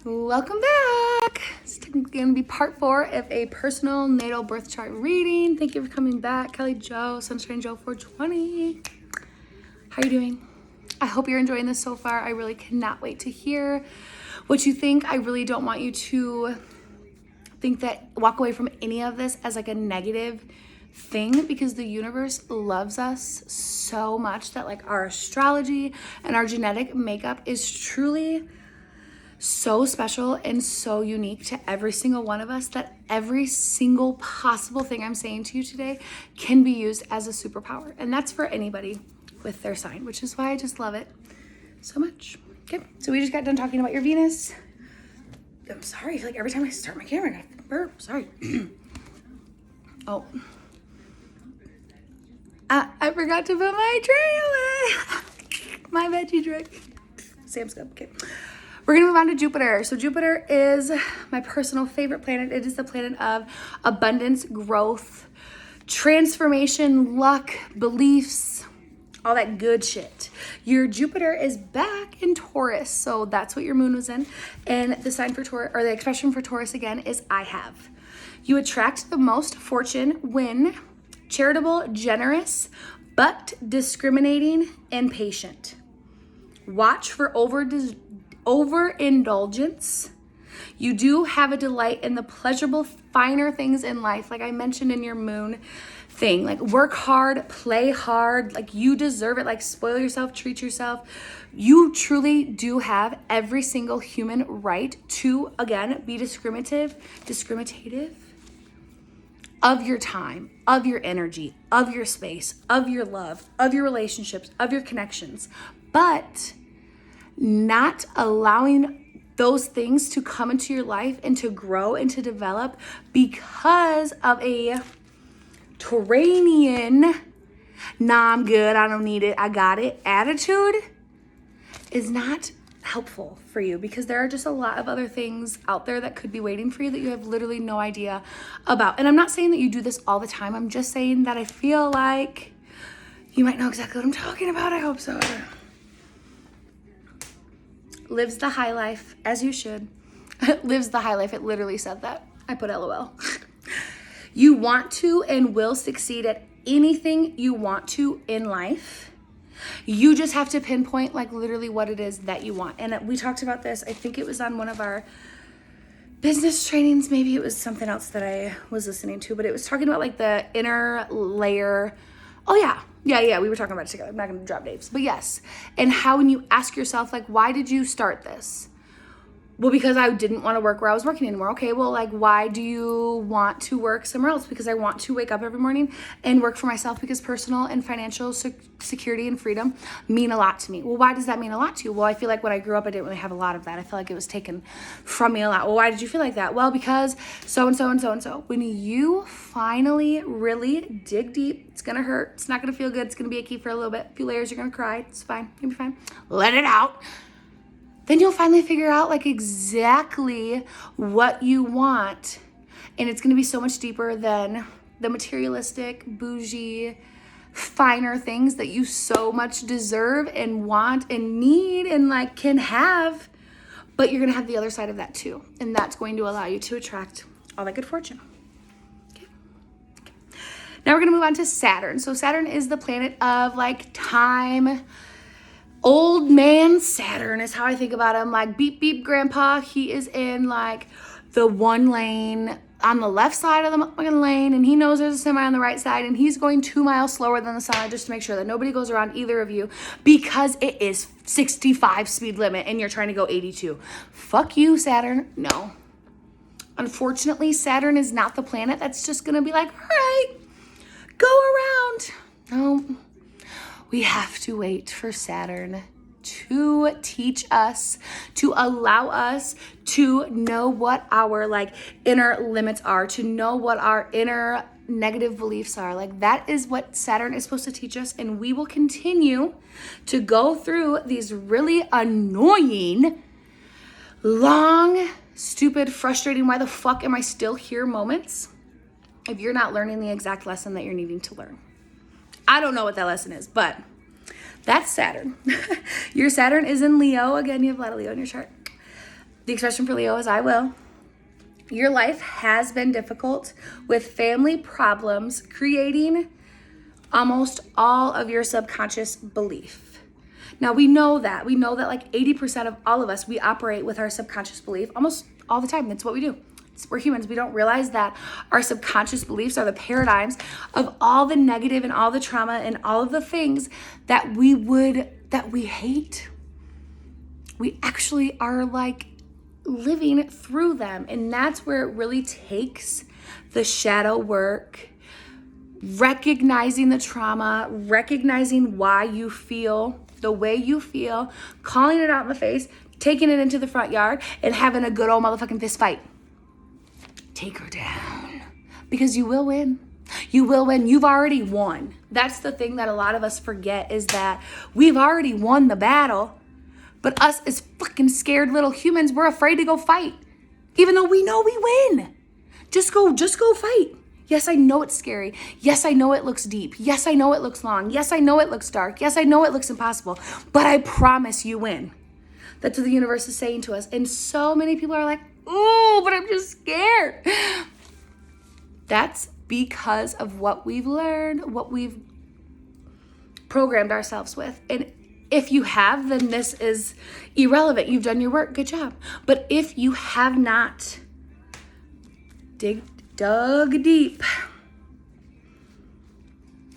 Welcome back. It's going to be part 4 of a personal natal birth chart reading. Thank you for coming back, Kelly Joe, Sunshine Joe 420. How are you doing? I hope you're enjoying this so far. I really cannot wait to hear what you think. I really don't want you to walk away from any of this as like a negative thing, because the universe loves us so much that like our astrology and our genetic makeup is truly so special and so unique to every single one of us that every single possible thing I'm saying to you today can be used as a superpower. And that's for anybody with their sign, which is why I just love it so much. Okay, so we just got done talking about your Venus. I'm sorry, I feel like every time I start my camera, I gotta burp. Sorry. Oh. I forgot to put my tray away. My veggie drink. Sam's Club, okay. We're gonna move on to Jupiter. So Jupiter is my personal favorite planet. It is the planet of abundance, growth, transformation, luck, beliefs, all that good shit. Your Jupiter is back in Taurus, so that's what your moon was in. And the sign for Taurus, or the expression for Taurus again, is I have. You attract the most fortune when charitable, generous, but discriminating and patient. Watch for overindulgence. You do have a delight in the pleasurable, finer things in life, like I mentioned in your moon thing. Like work hard, play hard, like you deserve it, like spoil yourself, treat yourself. You truly do have every single human right to, again, be discriminative of your time, of your energy, of your space, of your love, of your relationships, of your connections, but not allowing those things to come into your life and to grow and to develop because of a Tauranian, nah, I'm good, I don't need it, I got it attitude is not helpful for you, because there are just a lot of other things out there that could be waiting for you that you have literally no idea about. And I'm not saying that you do this all the time. I'm just saying that I feel like you might know exactly what I'm talking about. I hope so. Lives the high life, as you should. Lives the high life. It literally said that. I put LOL. You want to and will succeed at anything you want to in life. You just have to pinpoint like literally what it is that you want. And we talked about this, I think it was on one of our business trainings. Maybe it was something else that I was listening to, but it was talking about like the inner layer. Oh yeah. We were talking about it together. I'm not going to drop names, but yes. And how when you ask yourself, like, why did you start this? Well, because I didn't want to work where I was working anymore. Okay, well, like, why do you want to work somewhere else? Because I want to wake up every morning and work for myself, because personal and financial security and freedom mean a lot to me. Well, why does that mean a lot to you? Well, I feel like when I grew up, I didn't really have a lot of that. I feel like it was taken from me a lot. Well, why did you feel like that? Well, because so-and-so and so-and-so. When you finally really dig deep, it's going to hurt. It's not going to feel good. It's going to be icky for a little bit. A few layers, you're going to cry. It's fine. You'll be fine. Let it out. Then you'll finally figure out like exactly what you want. And it's going to be so much deeper than the materialistic, bougie, finer things that you so much deserve and want and need and like can have. But you're going to have the other side of that too. And that's going to allow you to attract all that good fortune. Okay. Now we're going to move on to Saturn. So Saturn is the planet of like time. Old man Saturn is how I think about him. Like beep beep grandpa. He is in like the one lane on the left side of the motherfucking lane, and he knows there's a semi on the right side, and he's going 2 miles slower than the semi just to make sure that nobody goes around either of you, because it is 65 speed limit and you're trying to go 82. Fuck you, Saturn. No. Unfortunately, Saturn is not the planet that's just gonna be like, all right, go around. No. We have to wait for Saturn to teach us, to allow us to know what our like inner limits are, to know what our inner negative beliefs are. Like that is what Saturn is supposed to teach us. And we will continue to go through these really annoying, long, stupid, frustrating, why the fuck am I still here moments if you're not learning the exact lesson that you're needing to learn. I don't know what that lesson is, but that's Saturn. Your Saturn is in Leo. Again, you have a lot of Leo in your chart. The expression for Leo is I will. Your life has been difficult with family problems creating almost all of your subconscious belief. Now we know that like 80% of all of us, we operate with our subconscious belief almost all the time. That's what we do. We're humans. We don't realize that our subconscious beliefs are the paradigms of all the negative and all the trauma and all of the things that we hate. We actually are like living through them. And that's where it really takes the shadow work, recognizing the trauma, recognizing why you feel the way you feel, calling it out in the face, taking it into the front yard, and having a good old motherfucking fist fight. Take her down, because you will win. You will win. You've already won. That's the thing that a lot of us forget, is that we've already won the battle, but us as fucking scared little humans, we're afraid to go fight, even though we know we win. Just go fight. Yes, I know it's scary. Yes, I know it looks deep. Yes, I know it looks long. Yes, I know it looks dark. Yes, I know it looks impossible, but I promise you win. That's what the universe is saying to us. And so many people are like, oh, but I'm just scared. That's because of what we've learned, what we've programmed ourselves with. And if you have, then this is irrelevant. You've done your work. Good job. But if you have not dug deep,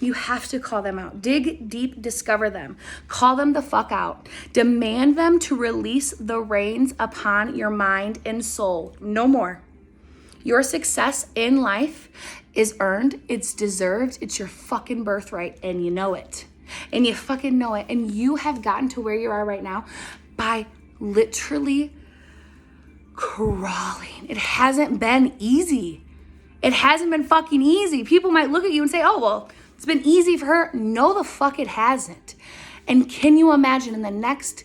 you have to call them out. Dig deep, discover them. Call them the fuck out. Demand them to release the reins upon your mind and soul. No more. Your success in life is earned. It's deserved. It's your fucking birthright, and you know it. And you fucking know it. And you have gotten to where you are right now by literally crawling. It hasn't been easy. It hasn't been fucking easy. People might look at you and say, oh, well, it's been easy for her. No, the fuck it hasn't. And can you imagine in the next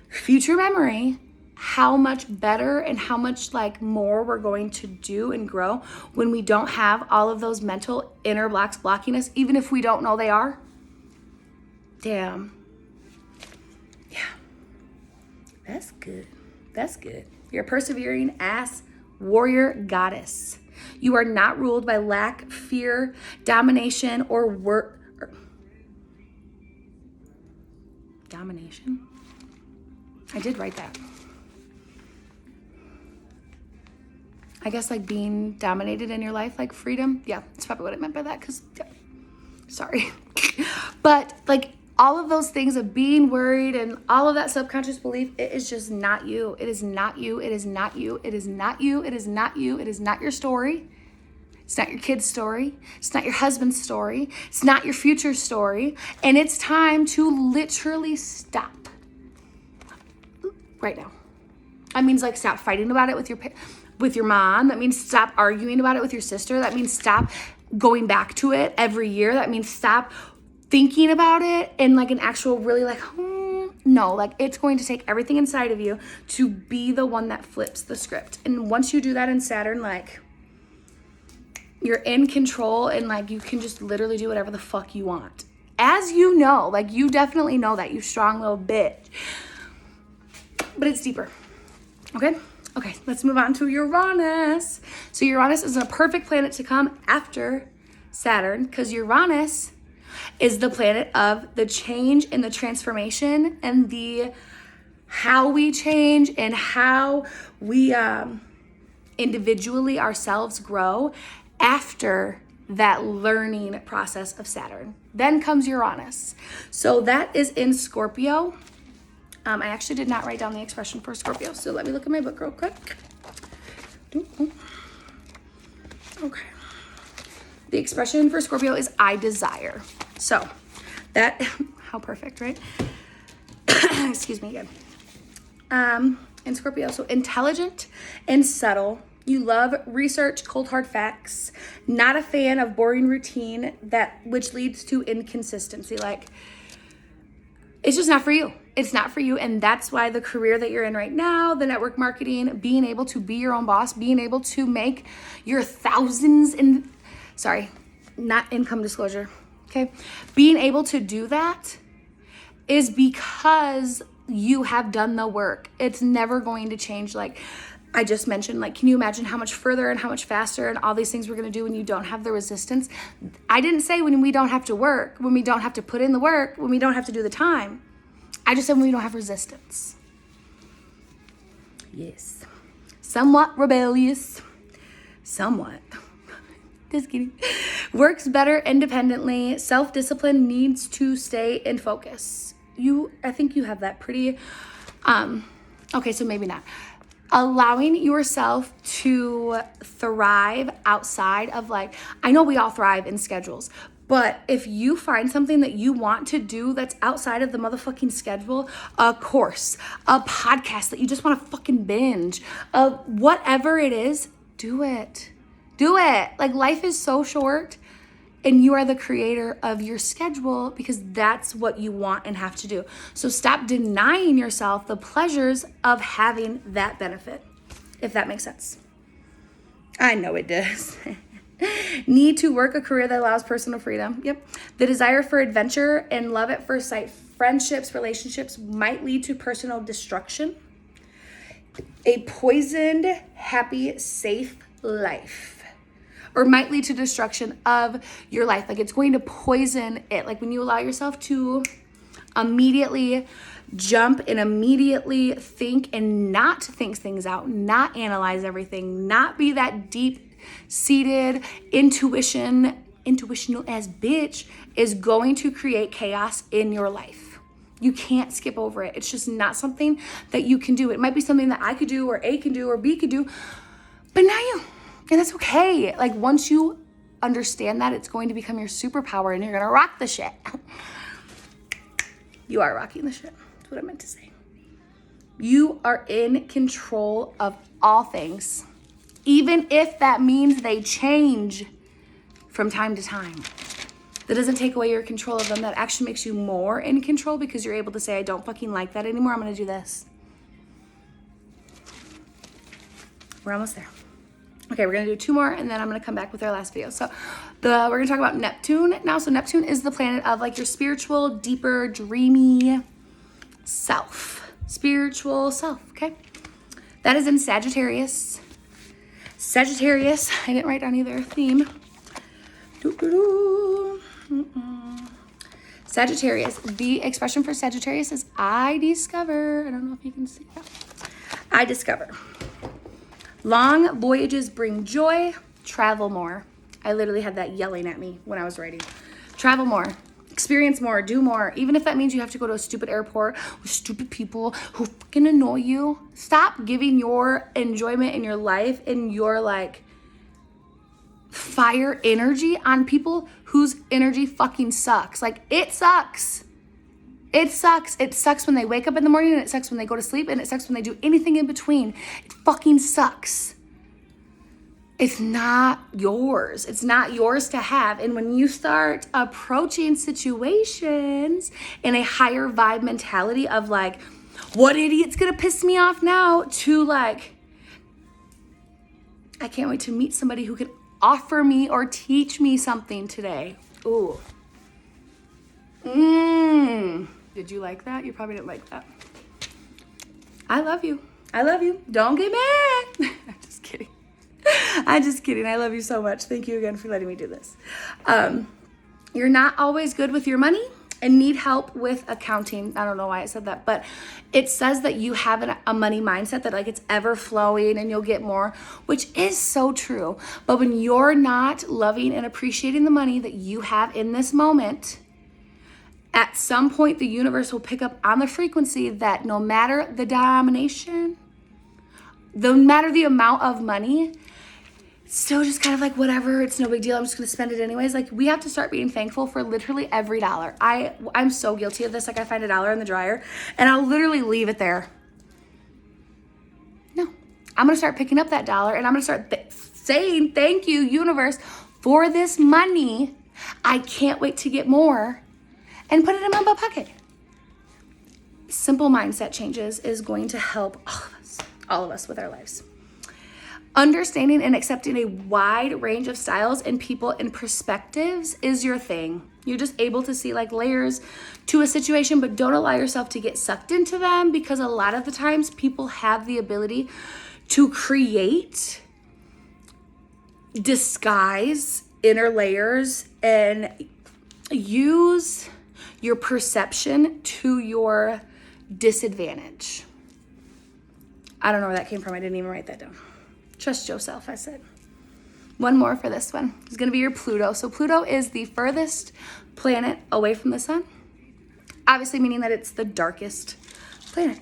future memory how much better and how much like more we're going to do and grow when we don't have all of those mental inner blocks blocking us, even if we don't know they are? Damn. Yeah. That's good. That's good. You're a persevering ass warrior goddess. You are not ruled by lack, fear, domination, or work. Domination? I did write that. I guess like being dominated in your life, like freedom. Yeah, that's probably what I meant by that, because, yeah. Sorry. But like all of those things of being worried and all of that subconscious belief, it is just not you. It is not you. It is not you. It is not you. It is not you. It is not your story. It's not your kid's story. It's not your husband's story. It's not your future story. And it's time to literally stop right now. That means like stop fighting about it with your mom. That means stop arguing about it with your sister. That means stop going back to it every year. That means stop thinking about it in like an actual really like, no, like it's going to take everything inside of you to be the one that flips the script. And once you do that in Saturn, like you're in control and like you can just literally do whatever the fuck you want. As you know, like you definitely know that, you strong little bitch. But it's deeper. Okay, let's move on to Uranus. So Uranus is a perfect planet to come after Saturn, because Uranus is the planet of the change and the transformation and the how we change and how we individually ourselves grow after that learning process of Saturn. Then comes Uranus. So that is in Scorpio. I actually did not write down the expression for Scorpio, so let me look at my book real quick. Okay. The expression for Scorpio is I desire. So that, how perfect, right? Excuse me again. In Scorpio, so intelligent and subtle. You love research, cold hard facts, not a fan of boring routine which leads to inconsistency. Like, it's just not for you. It's not for you. And that's why the career that you're in right now, the network marketing, being able to be your own boss, being able to make your thousands not income disclosure. Okay. Being able to do that is because you have done the work. It's never going to change. Like I just mentioned, like, can you imagine how much further and how much faster and all these things we're going to do when you don't have the resistance? I didn't say when we don't have to work, when we don't have to put in the work, when we don't have to do the time. I just said when we don't have resistance. Yes. Somewhat rebellious. Somewhat. Just kidding. Works better independently. Self-discipline needs to stay in focus. I think you have that pretty, okay, so maybe not. Allowing yourself to thrive outside of like, I know we all thrive in schedules, but if you find something that you want to do that's outside of the motherfucking schedule, a course, a podcast that you just want to fucking binge, whatever it is, do it. Do it. Like life is so short and you are the creator of your schedule because that's what you want and have to do. So stop denying yourself the pleasures of having that benefit, if that makes sense. I know it does. Need to work a career that allows personal freedom. Yep. The desire for adventure and love at first sight, friendships, relationships might lead to personal destruction. A poisoned, happy, safe life. Or might lead to destruction of your life. Like it's going to poison it. Like when you allow yourself to immediately jump and immediately think and not think things out, not analyze everything, not be that deep-seated intuitional as bitch is going to create chaos in your life. You can't skip over it. It's just not something that you can do. It might be something that I could do or A can do or B could do, but not you. And that's okay. Like once you understand that, it's going to become your superpower and you're going to rock the shit. You are rocking the shit. That's what I meant to say. You are in control of all things, even if that means they change from time to time. That doesn't take away your control of them. That actually makes you more in control because you're able to say, I don't fucking like that anymore. I'm going to do this. We're almost there. Okay, we're going to do 2 more and then I'm going to come back with our last video. So we're going to talk about Neptune now. So Neptune is the planet of like your spiritual, deeper, dreamy self. Spiritual self, okay? That is in Sagittarius. Sagittarius, I didn't write down either theme. Sagittarius, the expression for Sagittarius is I discover. I don't know if you can see that. I discover. Long voyages bring joy, travel more. I literally had that yelling at me when I was writing. Travel more, experience more, do more. Even if that means you have to go to a stupid airport with stupid people who fucking annoy you. Stop giving your enjoyment in your life and your like fire energy on people whose energy fucking sucks. Like it sucks. It sucks. It sucks when they wake up in the morning and it sucks when they go to sleep and it sucks when they do anything in between. It fucking sucks. It's not yours. It's not yours to have. And when you start approaching situations in a higher vibe mentality of like, what idiot's gonna piss me off now, to like, I can't wait to meet somebody who can offer me or teach me something today. Ooh. Did you like that? You probably didn't like that. I love you. I love you. Don't get mad. I'm just kidding. I'm just kidding. I love you so much. Thank you again for letting me do this. You're not always good with your money and need help with accounting. I don't know why I said that, but it says that you have a money mindset that like it's ever flowing and you'll get more, which is so true. But when you're not loving and appreciating the money that you have in this moment, at some point, the universe will pick up on the frequency that no matter the domination, no matter the amount of money, it's still just kind of like whatever, it's no big deal, I'm just gonna spend it anyways. Like we have to start being thankful for literally every dollar. I'm so guilty of this. Like I find $1 in the dryer and I'll literally leave it there. No, I'm gonna start picking up that dollar and I'm gonna start saying thank you, universe, for this money. I can't wait to get more. And put it in my butt pocket. Simple mindset changes is going to help all of us with our lives. Understanding and accepting a wide range of styles and people and perspectives is your thing. You're just able to see like layers to a situation, but don't allow yourself to get sucked into them, because a lot of the times people have the ability to create, disguise inner layers, and use your perception to your disadvantage. I don't know where that came from. I didn't even write that down. Trust yourself, I said. One more for this one. It's going to be your Pluto. So Pluto is the furthest planet away from the sun. Obviously meaning that it's the darkest planet.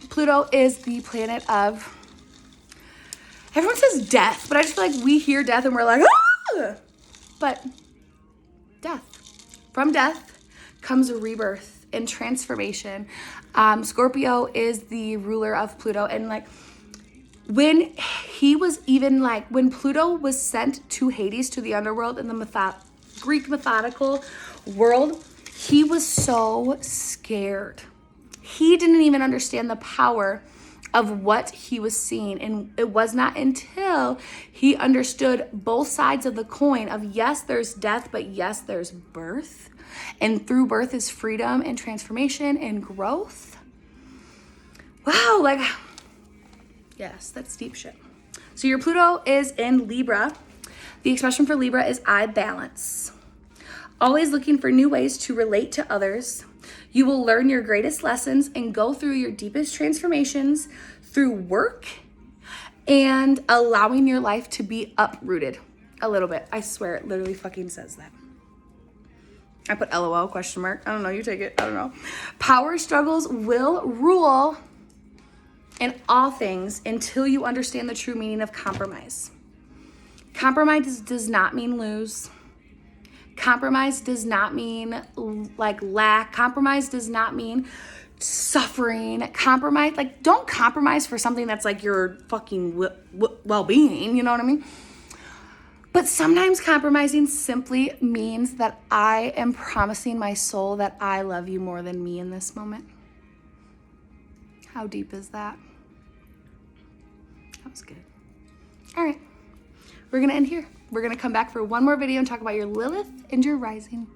Pluto is the planet of, everyone says death, but I just feel like we hear death and we're like, ah! But death. From death comes rebirth and transformation. Scorpio is the ruler of Pluto, and like, when he was even like, when Pluto was sent to Hades, to the underworld in the Greek mythological world, he was so scared. He didn't even understand the power of what he was seeing. And it was not until he understood both sides of the coin of, yes, there's death, but yes, there's birth. And through birth is freedom and transformation and growth. Wow, like, yes, that's deep shit. So your Pluto is in Libra. The expression for Libra is I balance. Always looking for new ways to relate to others. You will learn your greatest lessons and go through your deepest transformations through work and allowing your life to be uprooted a little bit. I swear it literally fucking says that. I put LOL question mark. I don't know, you take it. I don't know. Power struggles will rule in all things until you understand the true meaning of compromise. Compromise does not mean lose. Compromise does not mean like lack. Compromise does not mean suffering. Compromise, like, don't compromise for something that's like your fucking well-being, you know what I mean? But sometimes compromising simply means that I am promising my soul that I love you more than me in this moment. How deep is that? That was good. All right, we're gonna end here. We're gonna come back for one more video and talk about your Lilith and your rising.